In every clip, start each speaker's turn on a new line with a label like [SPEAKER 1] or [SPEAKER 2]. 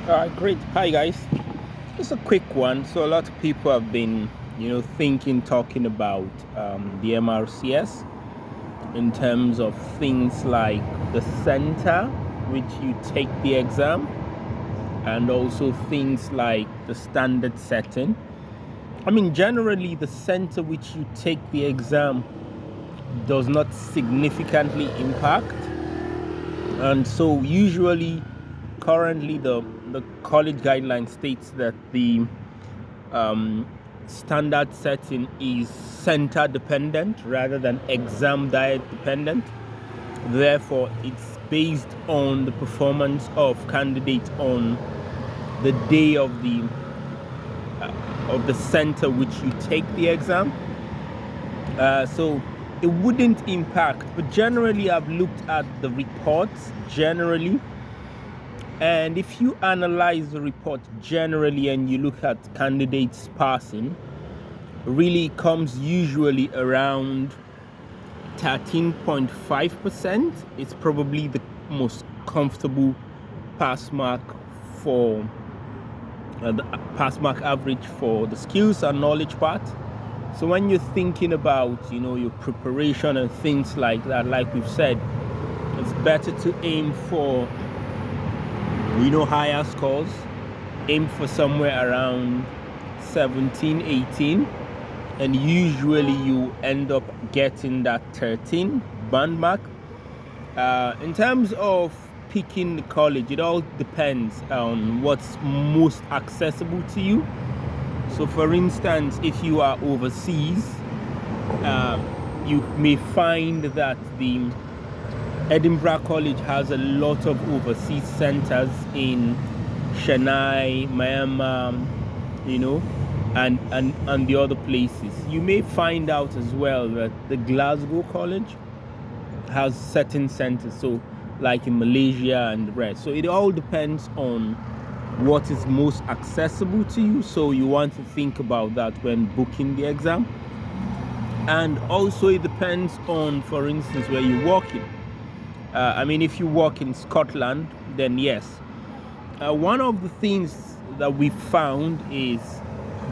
[SPEAKER 1] Great. Hi, guys. Just a quick one. So a lot of people have been, talking about the MRCS in terms of things like the center which you take the exam, and also things like the standard setting. I mean, generally, the center which you take the exam does not significantly impact, and so usually, currently, the college guideline states that the standard setting is center dependent rather than exam diet dependent. Therefore, it's based on the performance of candidates on the day of the center which you take the exam. So it wouldn't impact, but generally I've looked at the reports generally, and if you analyze the report generally and you look at candidates passing, really comes usually around 13.5%. It's probably the most comfortable pass mark for the pass mark average for the skills and knowledge part. So when you're thinking about your preparation and things like that, like we've said, it's better to aim for higher scores. Aim for somewhere around 17, 18, and usually you end up getting that 13 band mark. In terms of picking the college, it all depends on what's most accessible to you. So for instance, if you are overseas, you may find that the Edinburgh College has a lot of overseas centers in Chennai, Myanmar, and the other places. You may find out as well that the Glasgow College has certain centers, so like in Malaysia and the rest. So it all depends on what is most accessible to you. So you want to think about that when booking the exam. And also it depends on, for instance, where you're working. If you work in Scotland, then yes. One of the things that we found is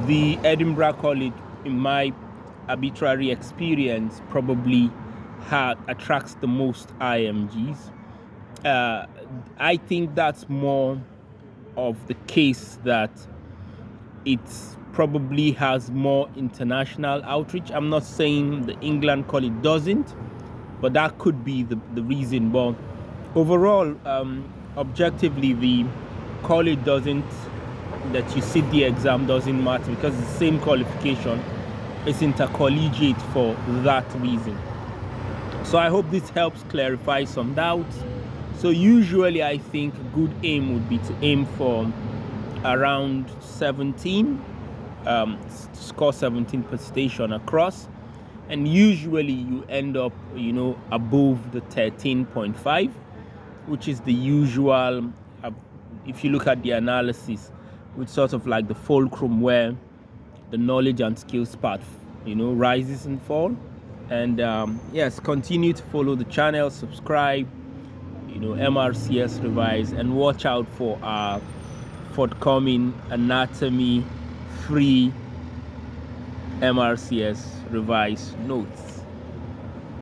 [SPEAKER 1] the Edinburgh College, in my arbitrary experience, probably attracts the most IMGs. I think that's more of the case that it probably has more international outreach. I'm not saying the England College doesn't, but that could be the reason. But overall, objectively, the college that you sit the exam doesn't matter, because the same qualification is intercollegiate for that reason. So I hope this helps clarify some doubts. So usually I think a good aim would be to aim for around 17, score 17 per station across, and usually you end up above the 13.5, which is the usual. If you look at the analysis, which sort of like the fulcrum where the knowledge and skills part rises and fall. And yes, continue to follow the channel, subscribe, MRCS Revise, and watch out for our forthcoming anatomy free MRCS Revise notes.